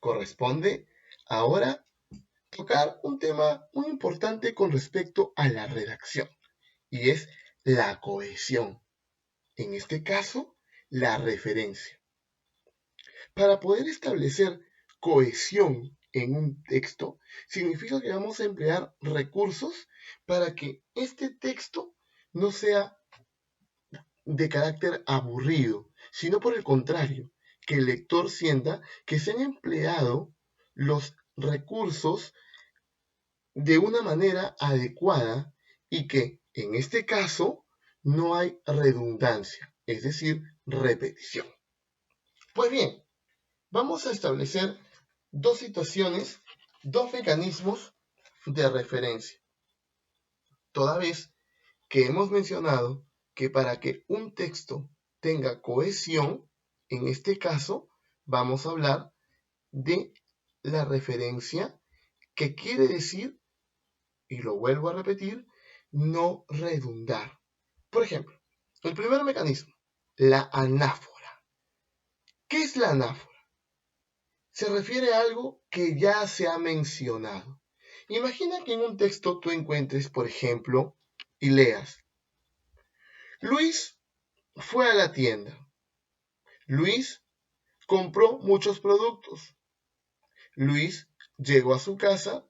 Corresponde ahora tocar un tema muy importante con respecto a la redacción, y es la cohesión. En este caso, la referencia. Para poder establecer cohesión en un texto, significa que vamos a emplear recursos para que este texto no sea de carácter aburrido, sino por el contrario, que el lector sienta que se han empleado los recursos de una manera adecuada y que en este caso no hay redundancia, es decir, repetición. Pues bien, vamos a establecer dos situaciones, dos mecanismos de referencia, toda vez que hemos mencionado que para que un texto tenga cohesión, en este caso vamos a hablar de la referencia, que quiere decir, y lo vuelvo a repetir, no redundar. Por ejemplo, el primer mecanismo, la anáfora. ¿Qué es la anáfora? Se refiere a algo que ya se ha mencionado. Imagina que en un texto tú encuentres, por ejemplo, y leas: Luis fue a la tienda. Luis compró muchos productos. Luis llegó a su casa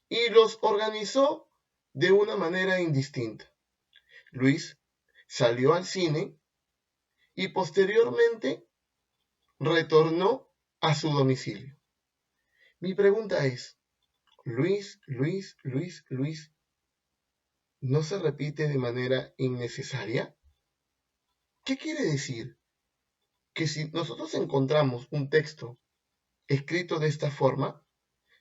y los organizó de una manera indistinta. Luis salió al cine y posteriormente retornó a su domicilio. Mi pregunta es, Luis, ¿no se repite de manera innecesaria? ¿Qué quiere decir? Que si nosotros encontramos un texto escrito de esta forma,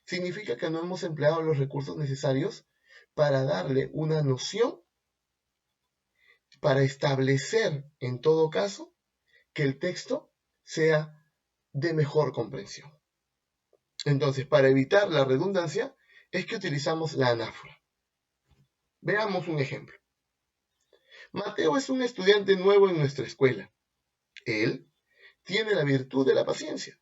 significa que no hemos empleado los recursos necesarios para darle una noción, para establecer, en todo caso, que el texto sea de mejor comprensión. Entonces, para evitar la redundancia, es que utilizamos la anáfora. Veamos un ejemplo. Mateo es un estudiante nuevo en nuestra escuela. Él tiene la virtud de la paciencia.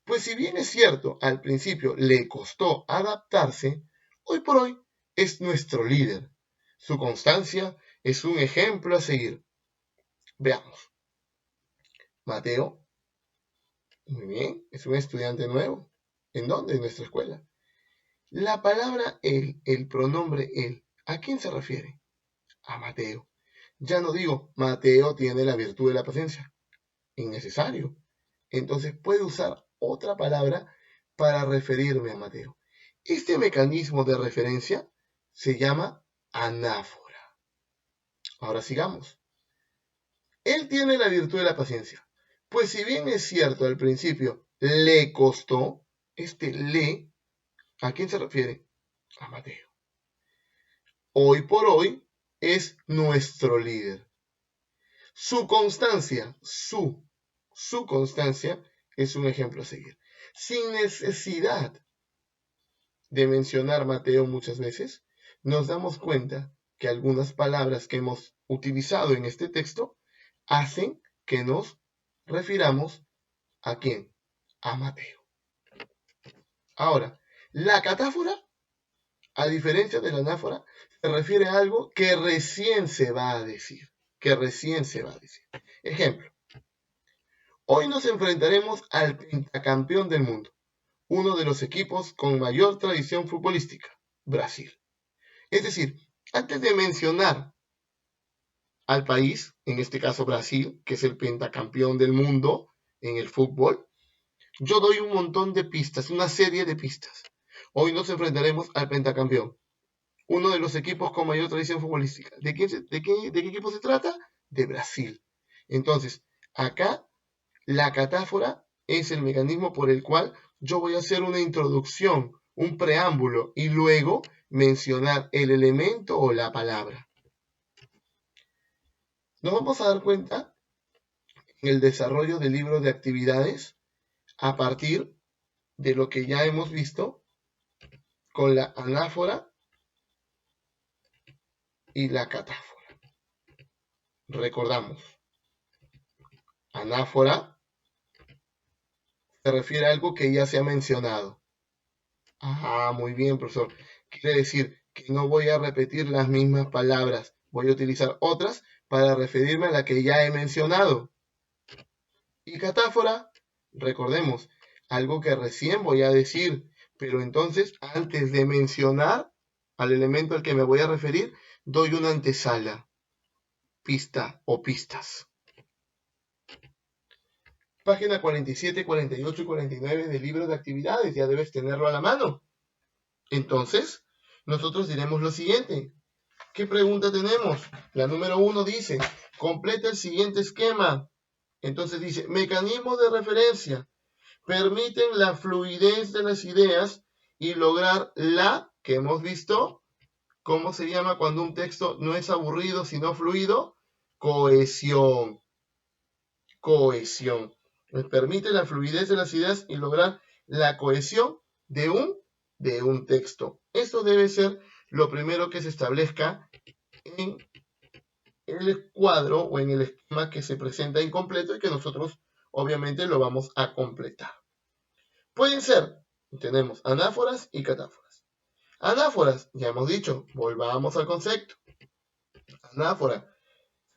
Pues si bien es cierto, al principio le costó adaptarse, hoy por hoy es nuestro líder. Su constancia es un ejemplo a seguir. Veamos. Mateo, muy bien, es un estudiante nuevo. ¿En dónde? En nuestra escuela. La palabra él, el pronombre él, ¿a quién se refiere? A Mateo. Ya no digo, Mateo tiene la virtud de la paciencia. Innecesario. Entonces puede usar otra palabra para referirme a Mateo. Este mecanismo de referencia se llama anáfora. Ahora sigamos. Él tiene la virtud de la paciencia. Pues si bien es cierto al principio le costó, este le, ¿a quién se refiere? A Mateo. Hoy por hoy es nuestro líder. Su constancia, su constancia es un ejemplo a seguir. Sin necesidad de mencionar Mateo muchas veces, nos damos cuenta que algunas palabras que hemos utilizado en este texto hacen que nos refiramos ¿a quién? A Mateo. Ahora, la catáfora, a diferencia de la anáfora, se refiere a algo que recién se va a decir. Ejemplo. Hoy nos enfrentaremos al pentacampeón del mundo, uno de los equipos con mayor tradición futbolística, Brasil. Es decir, antes de mencionar al país, en este caso Brasil, que es el pentacampeón del mundo en el fútbol, yo doy un montón de pistas, una serie de pistas. Hoy nos enfrentaremos al pentacampeón, uno de los equipos con mayor tradición futbolística. ¿De qué equipo se trata? De Brasil. Entonces, acá la catáfora es el mecanismo por el cual yo voy a hacer una introducción, un preámbulo y luego mencionar el elemento o la palabra. Nos vamos a dar cuenta en el desarrollo del libro de actividades a partir de lo que ya hemos visto con la anáfora y la catáfora. Recordamos, anáfora se refiere a algo que ya se ha mencionado. Ah, muy bien, profesor. Quiere decir que no voy a repetir las mismas palabras, voy a utilizar otras para referirme a la que ya he mencionado. Y catáfora, recordemos, algo que recién voy a decir, pero entonces antes de mencionar al elemento al que me voy a referir, doy una antesala, pista o pistas. Página 47, 48 y 49 del libro de actividades, ya debes tenerlo a la mano. Entonces, nosotros diremos lo siguiente. ¿Qué pregunta tenemos? La número 1 dice, completa el siguiente esquema. Entonces dice, mecanismos de referencia permiten la fluidez de las ideas y lograr la, que hemos visto, ¿cómo se llama cuando un texto no es aburrido sino fluido? Cohesión. Cohesión. Nos permite la fluidez de las ideas y lograr la cohesión de un texto. Esto debe ser lo primero que se establezca en el cuadro o en el esquema que se presenta incompleto y que nosotros obviamente lo vamos a completar. Pueden ser, tenemos anáforas y catáforas. Anáforas, ya hemos dicho, volvamos al concepto. Anáfora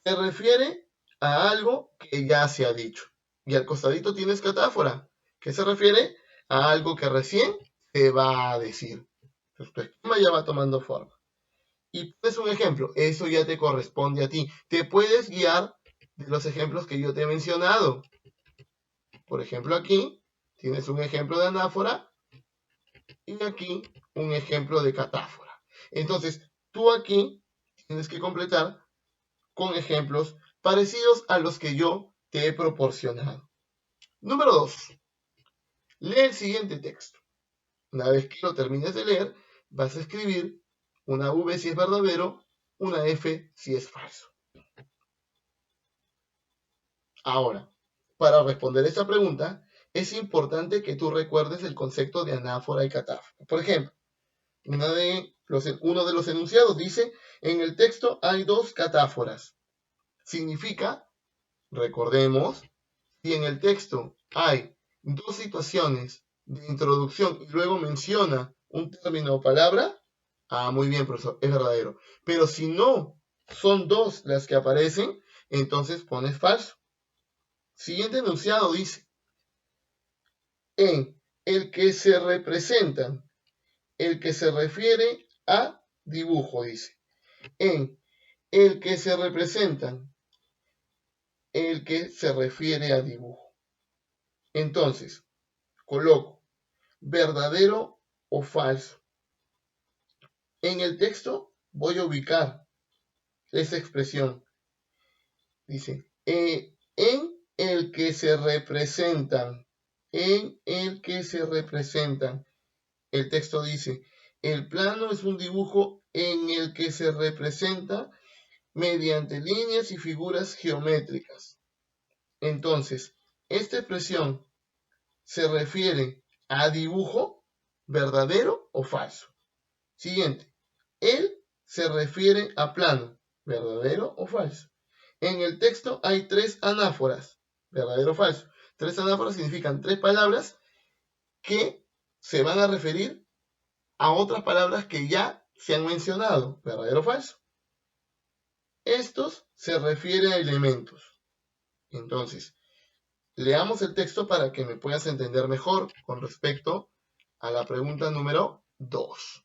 se refiere a algo que ya se ha dicho. Y al costadito tienes catáfora, que se refiere a algo que recién se va a decir. Entonces tu esquema ya va tomando forma. Y pones un ejemplo, eso ya te corresponde a ti. Te puedes guiar de los ejemplos que yo te he mencionado. Por ejemplo, aquí tienes un ejemplo de anáfora y aquí un ejemplo de catáfora. Entonces, tú aquí tienes que completar con ejemplos parecidos a los que yo te he proporcionado. Número 2. Lee el siguiente texto. Una vez que lo termines de leer, vas a escribir una V si es verdadero, una F si es falso. Ahora, para responder esta pregunta, es importante que tú recuerdes el concepto de anáfora y catáfora. Por ejemplo, uno de los enunciados dice, en el texto hay dos catáforas. Significa, recordemos, si en el texto hay dos situaciones de introducción y luego menciona un término o palabra, muy bien, profesor, es verdadero. Pero si no son dos las que aparecen, entonces pones falso. Siguiente enunciado dice, en el que se representan, el que se refiere a dibujo, dice. En el que se representan, el que se refiere a dibujo. Entonces, coloco verdadero o falso. En el texto voy a ubicar esa expresión. Dice, en el que se representan, en el que se representan. El texto dice, el plano es un dibujo en el que se representa mediante líneas y figuras geométricas. Entonces, esta expresión se refiere a dibujo, verdadero o falso. Siguiente, él se refiere a plano, verdadero o falso. En el texto hay tres anáforas, verdadero o falso. Tres anáforas significan tres palabras que se van a referir a otras palabras que ya se han mencionado, verdadero o falso. Estos se refieren a elementos. Entonces, leamos el texto para que me puedas entender mejor con respecto a la pregunta número 2.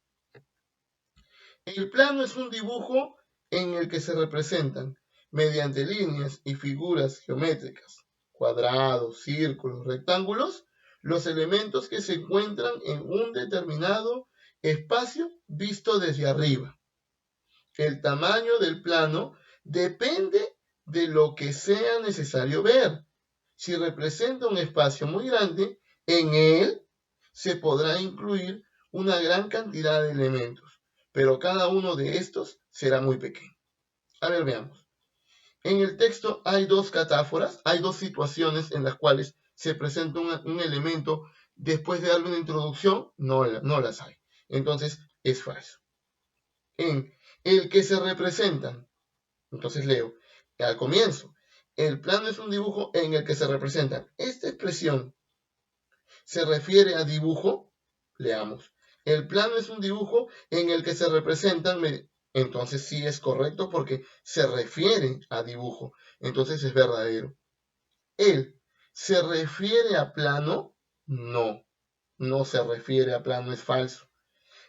El plano es un dibujo en el que se representan, mediante líneas y figuras geométricas, cuadrados, círculos, rectángulos, los elementos que se encuentran en un determinado espacio visto desde arriba. El tamaño del plano depende de lo que sea necesario ver. Si representa un espacio muy grande, en él se podrá incluir una gran cantidad de elementos, pero cada uno de estos será muy pequeño. A ver, veamos. En el texto hay dos catáforas, hay dos situaciones en las cuales se presenta un elemento después de darle una introducción, no las hay. Entonces, es falso. En el que se representan, entonces leo, al comienzo, el plano es un dibujo en el que se representan. Esta expresión se refiere a dibujo, leamos. El plano es un dibujo en el que se representan, entonces sí es correcto porque se refiere a dibujo, entonces es verdadero. ¿Él se refiere a plano? No, no se refiere a plano, es falso.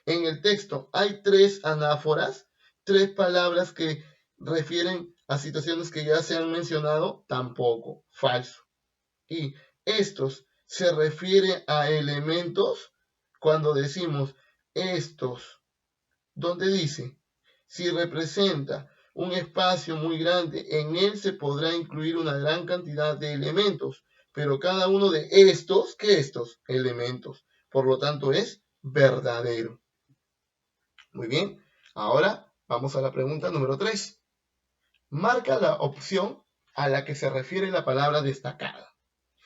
En el texto hay 3 anáforas, 3 palabras que refieren a situaciones que ya se han mencionado, tampoco, falso. Y estos se refiere a elementos cuando decimos estos, donde dice, si representa un espacio muy grande, en él se podrá incluir una gran cantidad de elementos, pero cada uno de estos, ¿qué estos? Elementos. Por lo tanto, es verdadero. Muy bien, ahora vamos a la pregunta número 3. Marca la opción a la que se refiere la palabra destacada.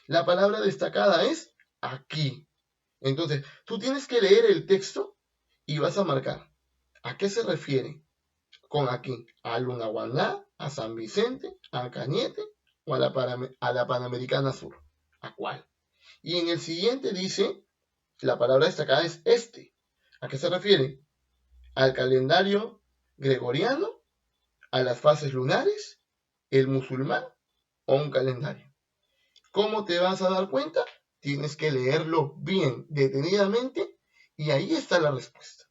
La palabra destacada es aquí. Entonces, tú tienes que leer el texto y vas a marcar a qué se refiere con aquí. A Lunahuaná, a San Vicente, a Cañete o a la Panamericana Sur. ¿A cuál? Y en el siguiente dice, la palabra destacada es este. ¿A qué se refiere? Al calendario gregoriano, a las fases lunares, el musulmán o un calendario. ¿Cómo te vas a dar cuenta? Tienes que leerlo bien, detenidamente, y ahí está la respuesta.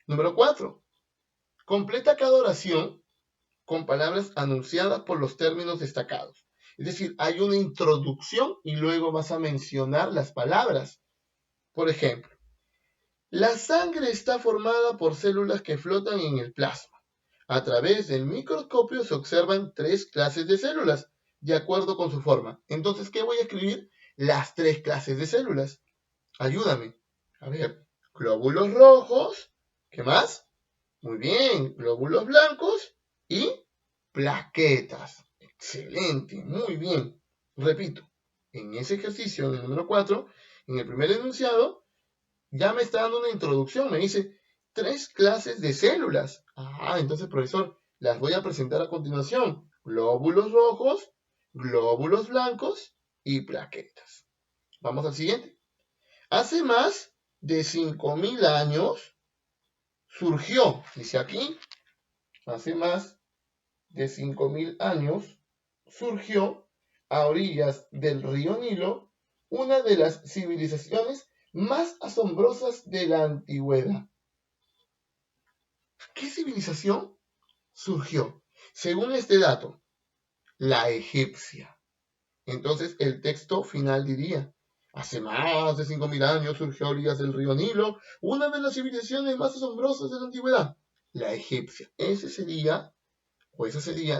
Número 4. Completa cada oración con palabras anunciadas por los términos destacados. Es decir, hay una introducción y luego vas a mencionar las palabras. Por ejemplo, la sangre está formada por células que flotan en el plasma. A través del microscopio se observan 3 clases de células, de acuerdo con su forma. Entonces, ¿qué voy a escribir? Las 3 clases de células. Ayúdame. A ver, glóbulos rojos. ¿Qué más? Muy bien, glóbulos blancos y plaquetas. Excelente, muy bien. Repito, en ese ejercicio, en el número 4, en el primer enunciado, ya me está dando una introducción. Me dice 3 clases de células. Entonces, profesor, las voy a presentar a continuación. Glóbulos rojos, glóbulos blancos y plaquetas. Vamos al siguiente. Hace más de 5.000 años surgió, dice aquí, hace más de 5.000 años surgió a orillas del río Nilo una de las civilizaciones más asombrosas de la antigüedad. ¿Qué civilización surgió? Según este dato, la egipcia. Entonces el texto final diría, hace más de 5.000 años surgió a orillas del río Nilo una de las civilizaciones más asombrosas de la antigüedad, la egipcia. Esa sería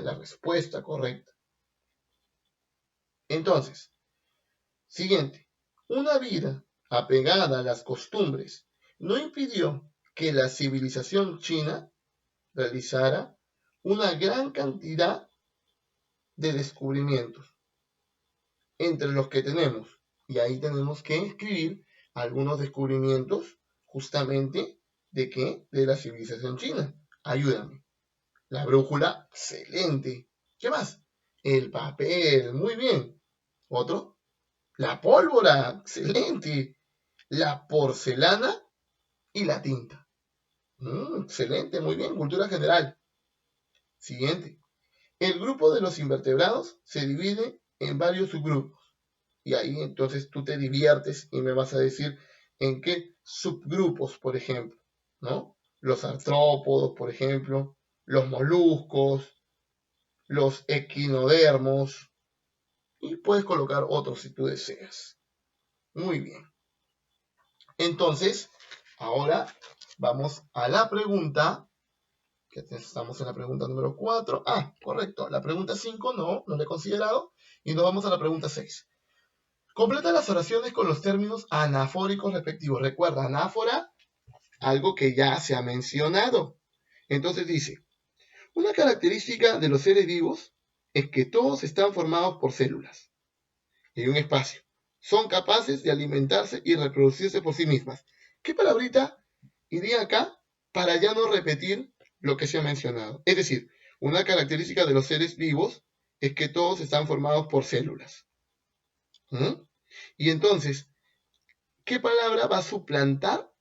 la respuesta correcta. Entonces, siguiente. Una vida apegada a las costumbres no impidió que la civilización china realizara una gran cantidad de descubrimientos, entre los que tenemos, y ahí tenemos que escribir algunos descubrimientos justamente de qué, de la civilización china. Ayúdame. La brújula, excelente. ¿Qué más? El papel, muy bien. Otro, la pólvora, excelente. La porcelana y la tinta. Excelente, muy bien, cultura general. Siguiente. El grupo de los invertebrados se divide en varios subgrupos. Y ahí entonces tú te diviertes y me vas a decir en qué subgrupos, por ejemplo, ¿no? Los artrópodos, por ejemplo, los moluscos, los equinodermos, y puedes colocar otros si tú deseas. Muy bien. Entonces, ahora vamos a la pregunta, que estamos en la pregunta número 4. Correcto, la pregunta 5 no la he considerado, y nos vamos a la pregunta 6. Completa las oraciones con los términos anafóricos respectivos. Recuerda, anáfora, algo que ya se ha mencionado. Entonces dice, una característica de los seres vivos es que todos están formados por células y un espacio. Son capaces de alimentarse y reproducirse por sí mismas. ¿Qué palabrita iría acá para ya no repetir lo que se ha mencionado? Es decir, una característica de los seres vivos es que todos están formados por células. Y entonces, ¿qué palabra va a suplantar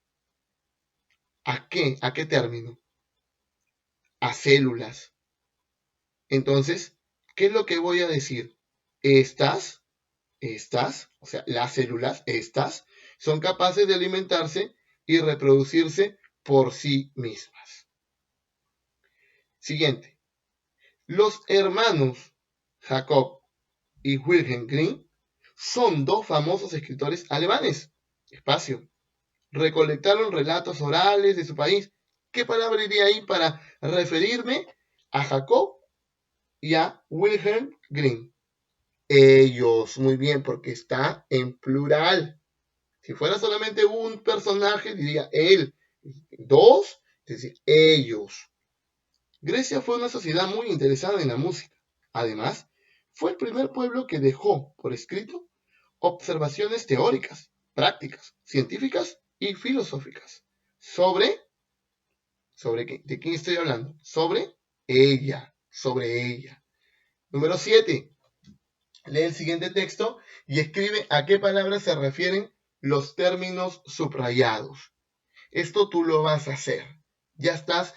a qué? ¿A qué término? A células. Entonces, ¿qué es lo que voy a decir? Estas, o sea, las células, estas, son capaces de alimentarse y reproducirse por sí mismas. Siguiente. Los hermanos Jacob y Wilhelm Grimm son dos famosos escritores alemanes. Espacio. Recolectaron relatos orales de su país. ¿Qué palabra iría ahí para referirme a Jacob y a Wilhelm Grimm? Ellos, muy bien, porque está en plural. Si fuera solamente un personaje, diría él. Dos, es decir, ellos. Grecia fue una sociedad muy interesada en la música. Además, fue el primer pueblo que dejó por escrito observaciones teóricas, prácticas, científicas y filosóficas sobre qué, ¿de quién estoy hablando? Sobre ella. Número 7. Lee el siguiente texto y escribe a qué palabras se refieren los términos subrayados. Esto tú lo vas a hacer. Ya estás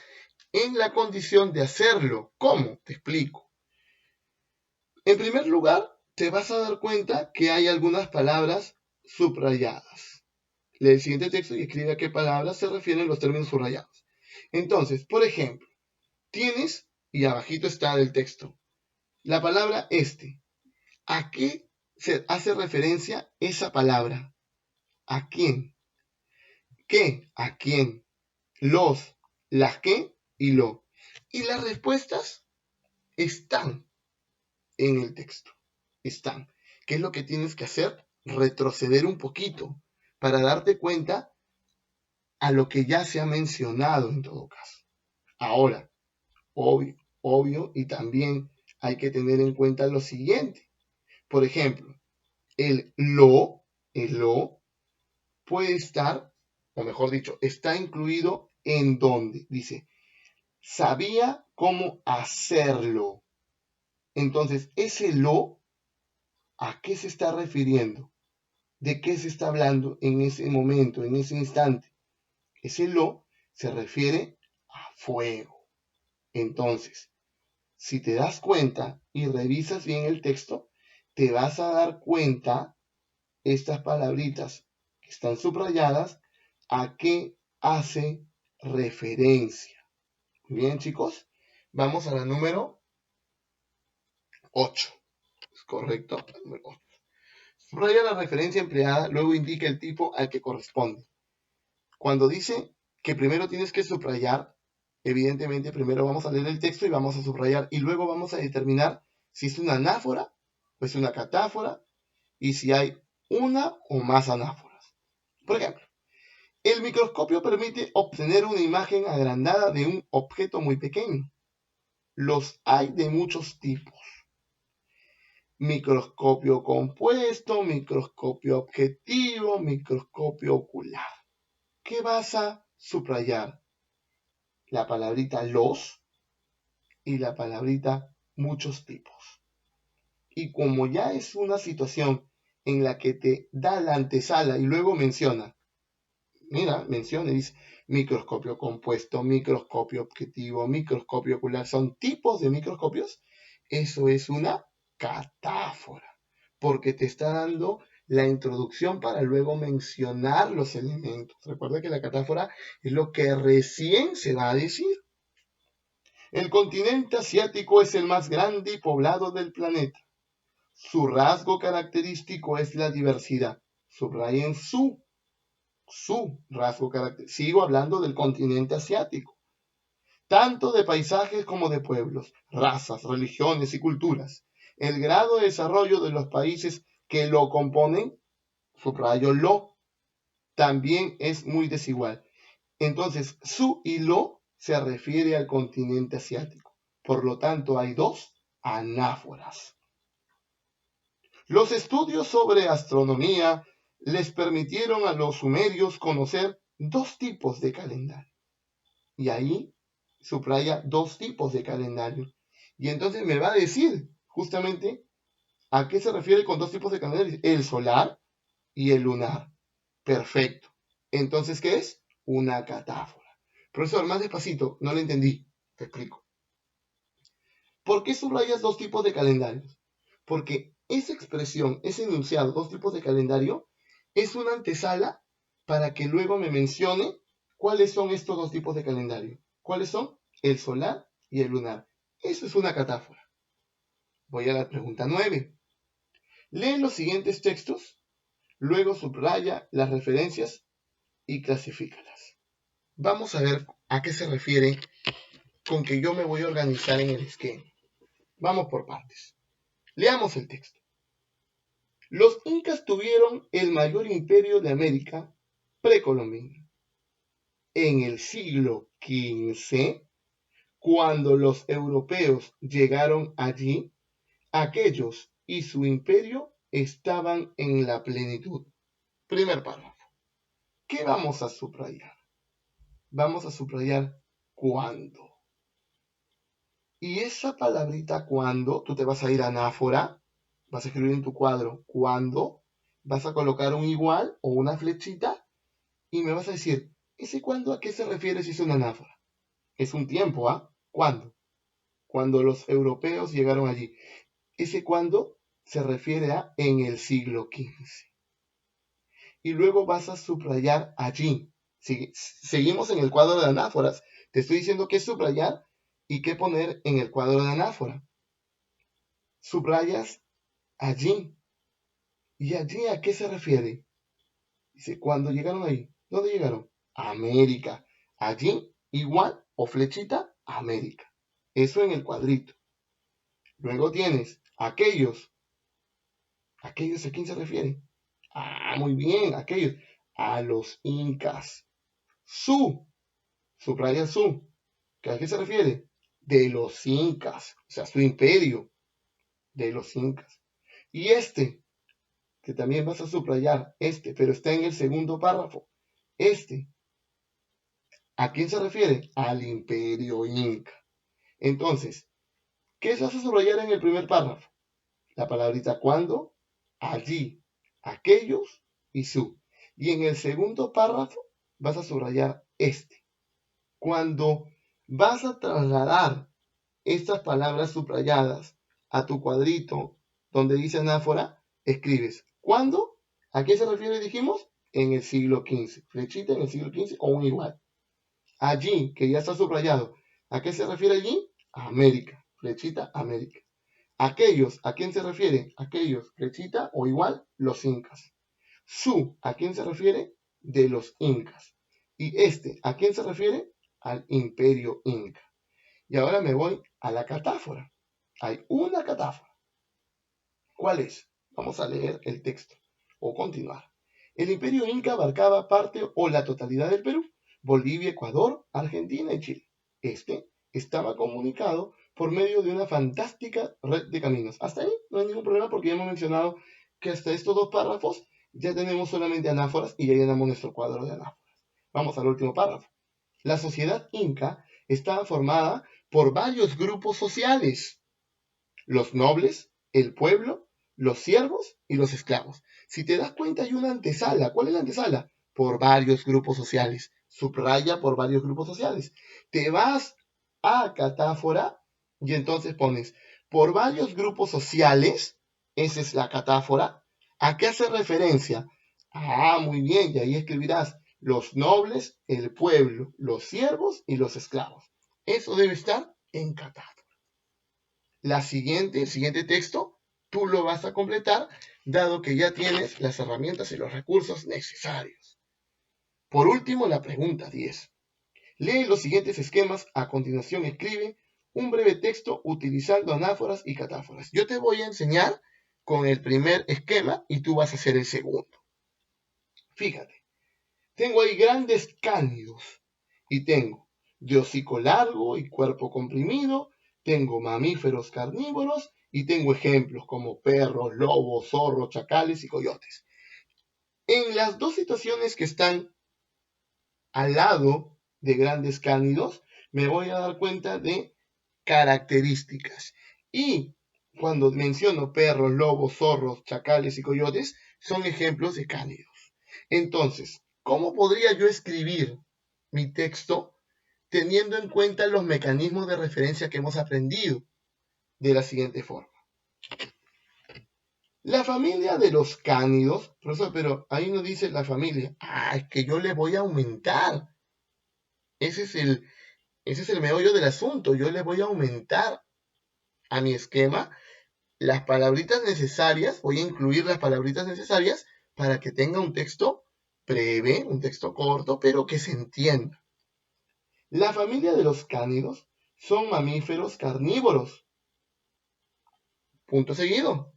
en la condición de hacerlo. ¿Cómo? Te explico. En primer lugar, te vas a dar cuenta que hay algunas palabras subrayadas. Lee el siguiente texto y escribe a qué palabras se refieren los términos subrayados. Entonces, por ejemplo, tienes, y abajito está el texto, la palabra este. ¿A qué se hace referencia esa palabra? ¿A quién? ¿Qué? ¿A quién? Los, las qué y lo. Y las respuestas están en el texto. Están. ¿Qué es lo que tienes que hacer? Retroceder un poquito para darte cuenta a lo que ya se ha mencionado en todo caso. Ahora, obvio, y también hay que tener en cuenta lo siguiente. Por ejemplo, el lo puede estar, o mejor dicho, está incluido en donde dice, sabía cómo hacerlo. Entonces, ese lo, ¿a qué se está refiriendo? ¿De qué se está hablando en ese momento, en ese instante? Ese lo se refiere a fuego. Entonces, si te das cuenta y revisas bien el texto, te vas a dar cuenta estas palabritas que están subrayadas a qué hace referencia. Bien, chicos, vamos a la número 8. ¿Es correcto? La número 8. Subraya la referencia empleada, luego indica el tipo al que corresponde. Cuando dice que primero tienes que subrayar, evidentemente primero vamos a leer el texto y vamos a subrayar y luego vamos a determinar si es una anáfora o es una catáfora y si hay una o más anáforas. Por ejemplo, el microscopio permite obtener una imagen agrandada de un objeto muy pequeño. Los hay de muchos tipos. Microscopio compuesto, microscopio objetivo, microscopio ocular. ¿Qué vas a subrayar? La palabrita los y la palabrita muchos tipos. Y como ya es una situación en la que te da la antesala y luego menciona, menciona y dice microscopio compuesto, microscopio objetivo, microscopio ocular, son tipos de microscopios, eso es una catáfora, porque te está dando la introducción para luego mencionar los elementos. Recuerda que la catáfora es lo que recién se va a decir. El continente asiático es el más grande y poblado del planeta. Su rasgo característico es la diversidad. Subrayen su rasgo característico. Sigo hablando del continente asiático. Tanto de paisajes como de pueblos, razas, religiones y culturas. El grado de desarrollo de los países que lo componen, subrayo lo, también es muy desigual. Entonces, su y lo se refiere al continente asiático. Por lo tanto, hay dos anáforas. Los estudios sobre astronomía les permitieron a los sumerios conocer dos tipos de calendario. Y ahí subraya dos tipos de calendario. Y entonces me va a decir justamente a qué se refiere con dos tipos de calendario. El solar y el lunar. Perfecto. Entonces, ¿qué es? Una catáfora. Profesor, más despacito, no lo entendí. Te explico. ¿Por qué subrayas dos tipos de calendarios? Porque esa expresión, ese enunciado, dos tipos de calendario, es una antesala para que luego me mencione cuáles son estos dos tipos de calendario. ¿Cuáles son? El solar y el lunar. Eso es una catáfora. Voy a la pregunta 9. Lee los siguientes textos, luego subraya las referencias y clasifícalas. Vamos a ver a qué se refiere con que yo me voy a organizar en el esquema. Vamos por partes. Leamos el texto. Los incas tuvieron el mayor imperio de América precolombina. En el siglo XV, cuando los europeos llegaron allí, aquellos y su imperio estaban en la plenitud. Primer párrafo. ¿Qué vamos a subrayar? Vamos a subrayar cuándo. Y esa palabrita cuando, tú te vas a ir a anáfora, vas a escribir en tu cuadro cuando, vas a colocar un igual o una flechita y me vas a decir, ¿ese cuándo a qué se refiere si es una anáfora? Es un tiempo, ¿ah? ¿Cuándo? Cuando los europeos llegaron allí. Ese cuándo se refiere a en el siglo XV. Y luego vas a subrayar allí. Seguimos en el cuadro de anáforas. Te estoy diciendo qué subrayar y qué poner en el cuadro de anáfora. Subrayas allí. ¿Y allí a qué se refiere? Dice, cuando llegaron ahí. ¿Dónde llegaron? A América. Allí, igual o flechita, América. Eso en el cuadrito. Luego tienes aquellos. ¿Aquellos a quién se refiere? Ah, muy bien, aquellos. A los incas. Subraya su. ¿A qué se refiere? De los incas. O sea, su imperio. De los incas. Y que también vas a subrayar, pero está en el segundo párrafo. ¿A quién se refiere? Al imperio inca. Entonces, ¿qué vas a subrayar en el primer párrafo? La palabrita cuando, allí, aquellos y su. Y en el segundo párrafo vas a subrayar Cuando vas a trasladar estas palabras subrayadas a tu cuadrito donde dice anáfora, escribes ¿cuándo? ¿A qué se refiere, dijimos? En el siglo XV. Flechita en el siglo XV o un igual. Allí, que ya está subrayado. ¿A qué se refiere allí? A América. Flechita, América. Aquellos, ¿a quién se refiere? Aquellos, flechita o igual, los incas. ¿A quién se refiere? De los incas. Y ¿a quién se refiere? Al imperio inca. Y ahora me voy a la catáfora. Hay una catáfora. ¿Cuál es? Vamos a leer el texto o continuar. El imperio inca abarcaba parte o la totalidad del Perú, Bolivia, Ecuador, Argentina y Chile. Estaba comunicado por medio de una fantástica red de caminos. Hasta ahí no hay ningún problema porque ya hemos mencionado que hasta estos dos párrafos ya tenemos solamente anáforas y ya llenamos nuestro cuadro de anáforas. Vamos al último párrafo. La sociedad inca estaba formada por varios grupos sociales. Los nobles, el pueblo, los siervos y los esclavos. Si te das cuenta hay una antesala. ¿Cuál es la antesala? Por varios grupos sociales. Subraya por varios grupos sociales. Te vas a catáfora y entonces pones por varios grupos sociales. Esa es la catáfora. ¿A qué hace referencia? Ah, muy bien. Y ahí escribirás los nobles, el pueblo, los siervos y los esclavos. Eso debe estar en catáfora. El siguiente texto, tú lo vas a completar, dado que ya tienes las herramientas y los recursos necesarios. Por último, la pregunta 10. Lee los siguientes esquemas. A continuación, escribe un breve texto utilizando anáforas y catáforas. Yo te voy a enseñar con el primer esquema y tú vas a hacer el segundo. Fíjate, tengo ahí grandes cánidos y tengo de hocico largo y cuerpo comprimido, tengo mamíferos carnívoros y tengo ejemplos como perros, lobos, zorros, chacales y coyotes. En las dos situaciones que están al lado de grandes cánidos, me voy a dar cuenta de características. Y cuando menciono perros, lobos, zorros, chacales y coyotes, son ejemplos de cánidos. Entonces, ¿cómo podría yo escribir mi texto teniendo en cuenta los mecanismos de referencia que hemos aprendido? De la siguiente forma. La familia de los cánidos, profesor, pero ahí no dice la familia. Ah, es que yo le voy a aumentar. Ese es el meollo del asunto. Yo le voy a aumentar a mi esquema las palabritas necesarias, voy a incluir las palabritas necesarias para que tenga un texto breve, un texto corto, pero que se entienda. La familia de los cánidos son mamíferos carnívoros. Punto seguido.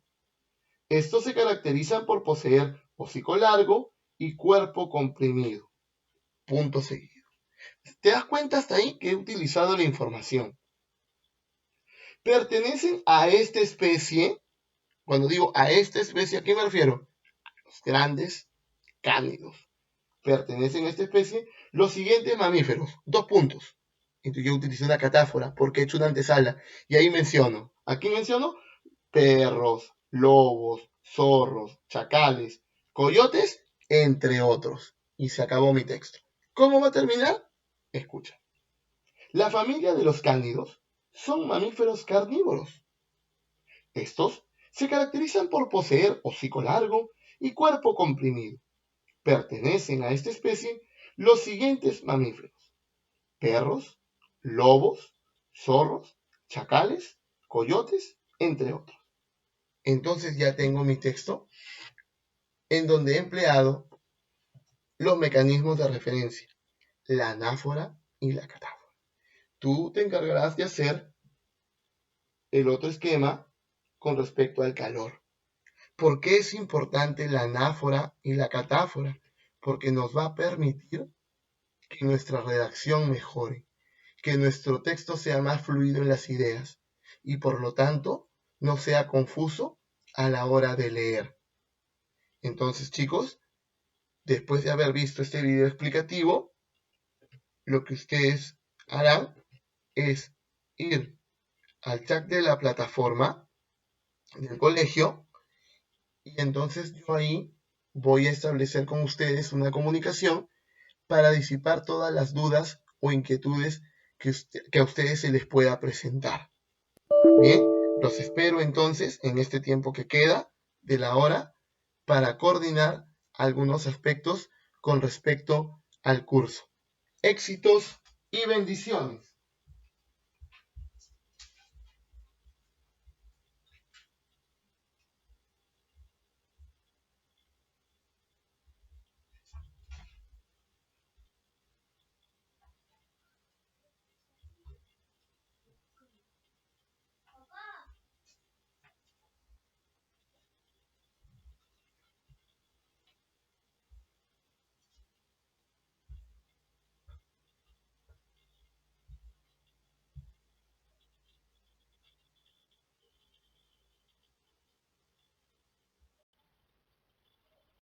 Estos se caracterizan por poseer hocico largo y cuerpo comprimido. Punto seguido. ¿Te das cuenta hasta ahí que he utilizado la información? Pertenecen a esta especie. Cuando digo a esta especie, ¿a qué me refiero? Los grandes cánidos. Pertenecen a esta especie los siguientes mamíferos. 2 puntos. Entonces yo utilicé una catáfora porque he hecho una antesala. Y ahí menciono. Aquí menciono perros, lobos, zorros, chacales, coyotes, entre otros. Y se acabó mi texto. ¿Cómo va a terminar? Escucha. La familia de los cánidos son mamíferos carnívoros. Estos se caracterizan por poseer hocico largo y cuerpo comprimido. Pertenecen a esta especie los siguientes mamíferos: perros, lobos, zorros, chacales, coyotes, entre otros. Entonces ya tengo mi texto en donde he empleado los mecanismos de referencia, la anáfora y la catáfora. Tú te encargarás de hacer el otro esquema con respecto al calor. ¿Por qué es importante la anáfora y la catáfora? Porque nos va a permitir que nuestra redacción mejore, que nuestro texto sea más fluido en las ideas y por lo tanto no sea confuso a la hora de leer. Entonces, chicos, después de haber visto este video explicativo, lo que ustedes harán es ir al chat de la plataforma del colegio y entonces yo ahí voy a establecer con ustedes una comunicación para disipar todas las dudas o inquietudes que a ustedes se les pueda presentar. Bien, los espero entonces en este tiempo que queda de la hora para coordinar algunos aspectos con respecto al curso. Éxitos y bendiciones.